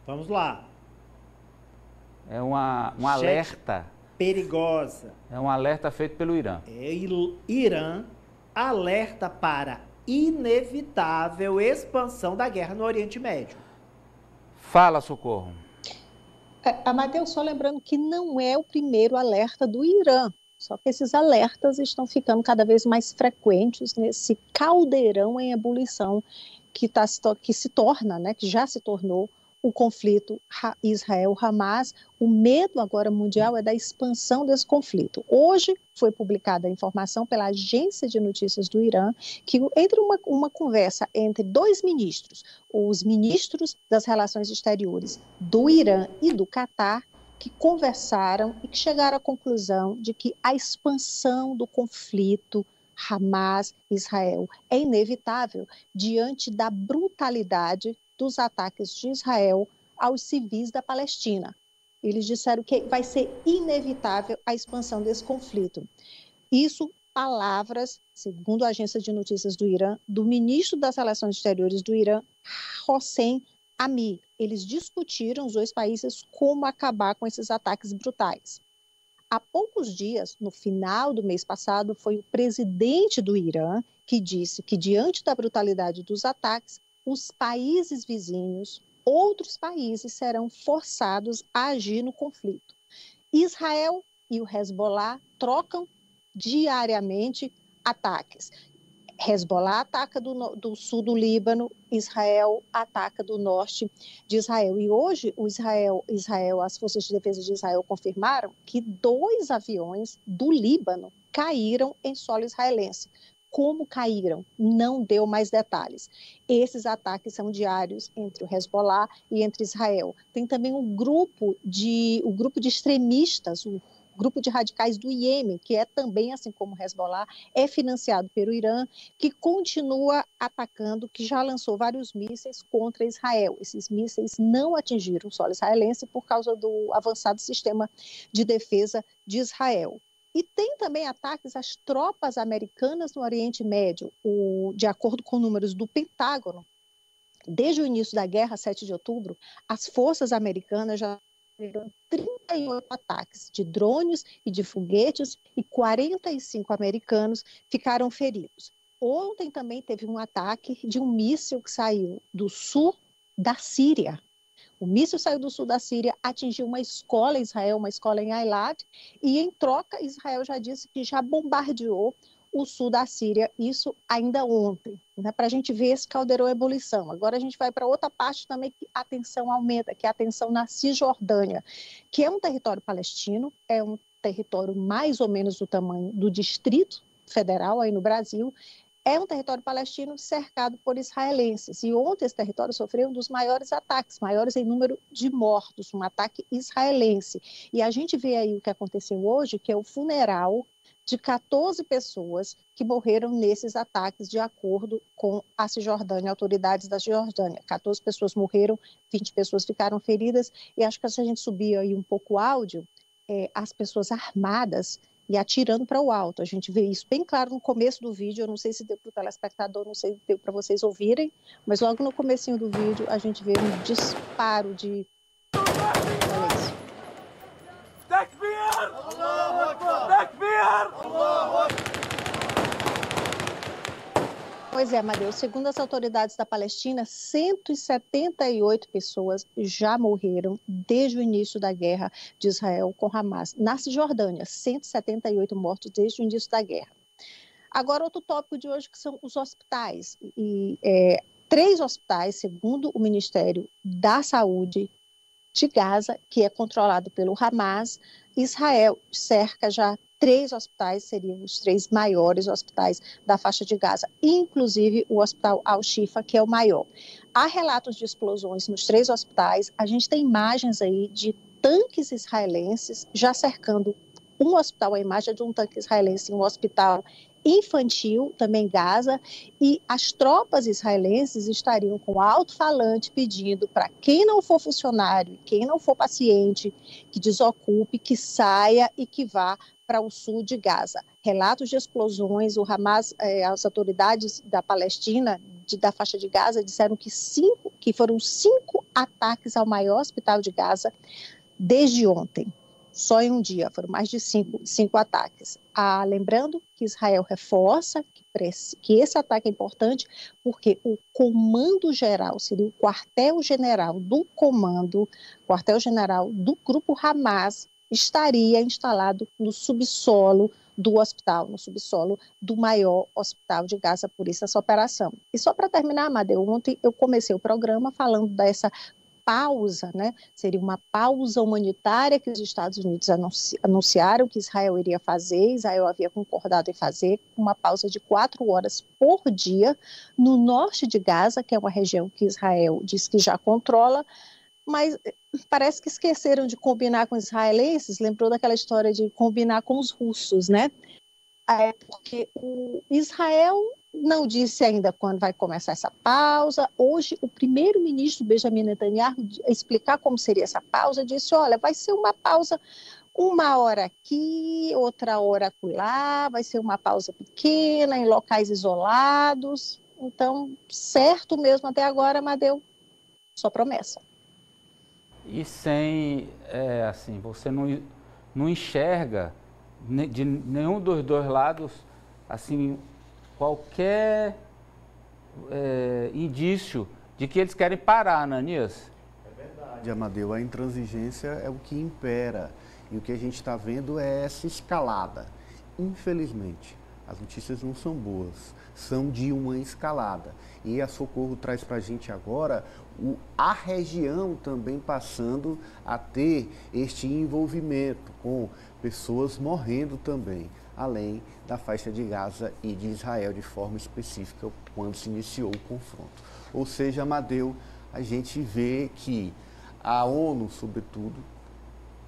Vamos lá. É um alerta. Perigosa. É um alerta feito pelo Irã. Irã alerta para inevitável expansão da guerra no Oriente Médio. Fala, Socorro. Amadeu, só lembrando que não é o primeiro alerta do Irã, só que esses alertas estão ficando cada vez mais frequentes nesse caldeirão em ebulição que se torna, né, que já se tornou o conflito Israel-Hamas. O medo agora mundial é da expansão desse conflito. Hoje foi publicada a informação pela agência de notícias do Irã que entre uma conversa entre dois ministros, os ministros das relações exteriores do Irã e do Catar, que conversaram e que chegaram à conclusão de que a expansão do conflito Hamas-Israel é inevitável diante da brutalidade dos ataques de Israel aos civis da Palestina. Eles disseram que vai ser inevitável a expansão desse conflito. Isso, palavras, segundo a agência de notícias do Irã, do ministro das Relações Exteriores do Irã, Hossein Amir. Eles discutiram, os dois países, como acabar com esses ataques brutais. Há poucos dias, no final do mês passado, foi o presidente do Irã que disse que, diante da brutalidade dos ataques, os países vizinhos, outros países, serão forçados a agir no conflito. Israel e o Hezbollah trocam diariamente ataques. Hezbollah ataca do sul do Líbano, Israel ataca do norte de Israel. E hoje as forças de defesa de Israel confirmaram que 2 aviões do Líbano caíram em solo israelense. Como caíram? Não deu mais detalhes. Esses ataques são diários entre o Hezbollah e entre Israel. Tem também o grupo de extremistas, o grupo de radicais do Iêmen, que é também, assim como o Hezbollah, é financiado pelo Irã, que continua atacando, que já lançou vários mísseis contra Israel. Esses mísseis não atingiram o solo israelense por causa do avançado sistema de defesa de Israel. E tem também ataques às tropas americanas no Oriente Médio. De acordo com números do Pentágono, desde o início da guerra, 7 de outubro, as forças americanas já tiveram 38 ataques de drones e de foguetes e 45 americanos ficaram feridos. Ontem também teve um ataque de um míssil que saiu do sul da Síria. O míssil saiu do sul da Síria, atingiu uma escola em Israel, uma escola em Eilat, e em troca Israel já disse que já bombardeou o sul da Síria, isso ainda ontem, né, para a gente ver esse caldeirão ebulição. Agora a gente vai para outra parte também que a tensão aumenta, que é a tensão na Cisjordânia, que é um território palestino, é um território mais ou menos do tamanho do Distrito Federal aí no Brasil, é um território palestino cercado por israelenses. E ontem esse território sofreu um dos maiores ataques, maiores em número de mortos, um ataque israelense. E a gente vê aí o que aconteceu hoje, que é o funeral de 14 pessoas que morreram nesses ataques, de acordo com a Cisjordânia, autoridades da Cisjordânia. 14 pessoas morreram, 20 pessoas ficaram feridas. E acho que se a gente subir aí um pouco o áudio, as pessoas armadas e atirando para o alto. A gente vê isso bem claro no começo do vídeo. Eu não sei se deu para o telespectador, não sei se deu para vocês ouvirem, mas logo no comecinho do vídeo a gente vê um disparo de... Olha isso. Takbir! Allahu Akbar! Takbir! Allahu Akbar! Pois é, Amadeu, segundo as autoridades da Palestina, 178 pessoas já morreram desde o início da guerra de Israel com Hamas. Na Cisjordânia, 178 mortos desde o início da guerra. Agora, outro tópico de hoje, que são os hospitais. 3 hospitais, segundo o Ministério da Saúde de Gaza, que é controlado pelo Hamas, Israel cerca já 3 hospitais, seriam os 3 maiores hospitais da faixa de Gaza, inclusive o Hospital Al-Shifa, que é o maior. Há relatos de explosões nos 3 hospitais, a gente tem imagens aí de tanques israelenses já cercando um hospital, a imagem de um tanque israelense em um hospital infantil, também em Gaza, e as tropas israelenses estariam com alto-falante pedindo para quem não for funcionário, quem não for paciente, que desocupe, que saia e que vá para o sul de Gaza. Relatos de explosões, o Hamas, as autoridades da Palestina da faixa de Gaza disseram que foram 5 ataques ao maior hospital de Gaza desde ontem. Só em um dia foram mais de 5 ataques. Lembrando que Israel reforça que esse ataque é importante porque o comando-geral, seria o quartel-general do quartel-general do grupo Hamas, estaria instalado no subsolo do hospital, no subsolo do maior hospital de Gaza, por isso essa operação. E só para terminar, Amadeu, ontem eu comecei o programa falando dessa pausa, né? Seria uma pausa humanitária que os Estados Unidos anunciaram que Israel iria fazer. Israel havia concordado em fazer uma pausa de 4 horas por dia no norte de Gaza, que é uma região que Israel diz que já controla, mas parece que esqueceram de combinar com os israelenses. Lembrou daquela história de combinar com os russos, né? Porque o Israel não disse ainda quando vai começar essa pausa. Hoje, o primeiro-ministro Benjamin Netanyahu, explicar como seria essa pausa, disse, olha, vai ser uma pausa 1 hora aqui, outra hora acolá, vai ser uma pausa pequena, em locais isolados. Então, certo mesmo até agora, Amadeu, só promessa. E sem, assim, você não enxerga de nenhum dos dois lados, assim, qualquer indício de que eles querem parar, Ananias? É verdade, Amadeu, a intransigência é o que impera e o que a gente está vendo é essa escalada. Infelizmente, as notícias não são boas, são de uma escalada. E a Socorro traz para a gente agora a região também passando a ter este envolvimento com pessoas morrendo também, além da faixa de Gaza e de Israel de forma específica quando se iniciou o confronto. Ou seja, Amadeu, a gente vê que a ONU, sobretudo,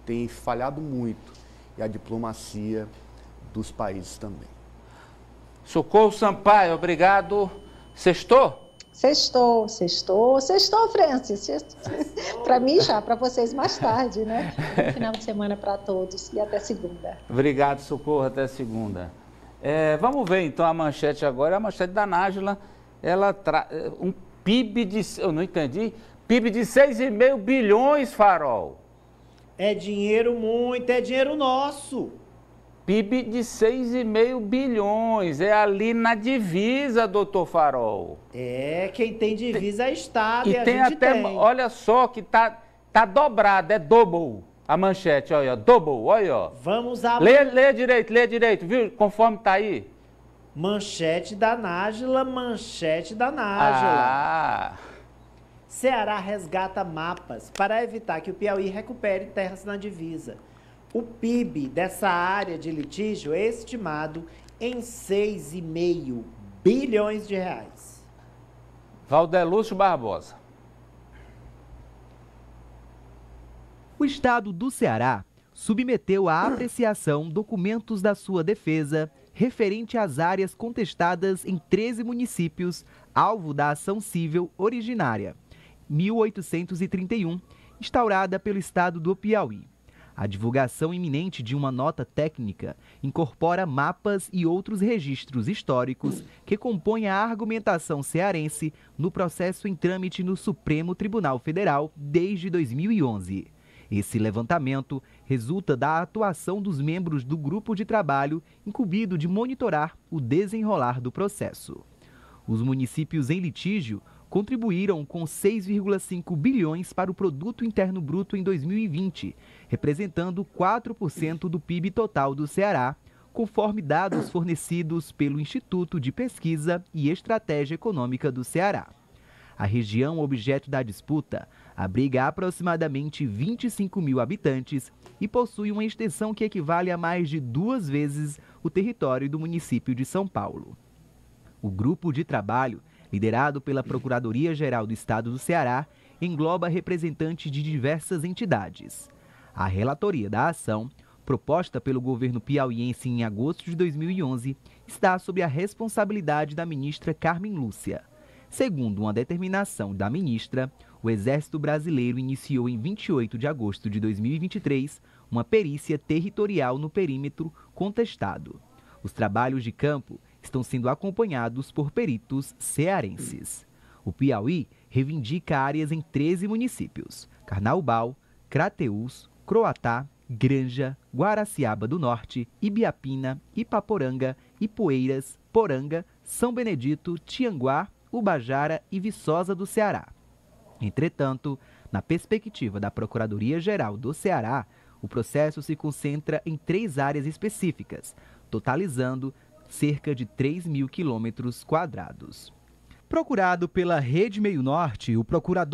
tem falhado muito e a diplomacia dos países também. Socorro Sampaio, obrigado. Sextou? Sextou, Francis. Para mim já, para vocês mais tarde, né? Bom final de semana para todos e até segunda. Obrigado, Socorro, até segunda. Vamos ver então a manchete agora. A manchete da Nájila, ela traz um PIB de, eu não entendi, PIB de 6,5 bilhões, Farol. É dinheiro muito, é dinheiro nosso. PIB de 6,5 bilhões, é ali na divisa, doutor Farol. Quem tem divisa é Estado e a tem gente até, tem. olha só que tá dobrado, é double a manchete, olha, double, olha, ó. Vamos a... Lê direito, viu, conforme tá aí. Manchete da Nájila. Ceará resgata mapas para evitar que o Piauí recupere terras na divisa. O PIB dessa área de litígio é estimado em 6,5 bilhões de reais. Valdelúcio Barbosa. O Estado do Ceará submeteu à apreciação documentos da sua defesa referente às áreas contestadas em 13 municípios, alvo da ação civil originária, 1831, instaurada pelo Estado do Piauí. A divulgação iminente de uma nota técnica incorpora mapas e outros registros históricos que compõem a argumentação cearense no processo em trâmite no Supremo Tribunal Federal desde 2011. Esse levantamento resulta da atuação dos membros do grupo de trabalho incumbido de monitorar o desenrolar do processo. Os municípios em litígio contribuíram com 6,5 bilhões para o Produto Interno Bruto em 2020, representando 4% do PIB total do Ceará, conforme dados fornecidos pelo Instituto de Pesquisa e Estratégia Econômica do Ceará. A região objeto da disputa abriga aproximadamente 25 mil habitantes e possui uma extensão que equivale a mais de 2 vezes o território do município de São Paulo. O grupo de trabalho, liderado pela Procuradoria-Geral do Estado do Ceará, engloba representantes de diversas entidades. A relatoria da ação, proposta pelo governo piauiense em agosto de 2011, está sob a responsabilidade da ministra Carmen Lúcia. Segundo uma determinação da ministra, o Exército Brasileiro iniciou em 28 de agosto de 2023 uma perícia territorial no perímetro contestado. Os trabalhos de campo estão sendo acompanhados por peritos cearenses. O Piauí reivindica áreas em 13 municípios: Carnaubal, Crateús, Croatá, Granja, Guaraciaba do Norte, Ibiapina, Ipaporanga, Ipueiras, Poranga, São Benedito, Tianguá, Ubajara e Viçosa do Ceará. Entretanto, na perspectiva da Procuradoria-Geral do Ceará, o processo se concentra em 3 áreas específicas, totalizando cerca de 3.000 quilômetros quadrados. Procurado pela Rede Meio Norte, o procurador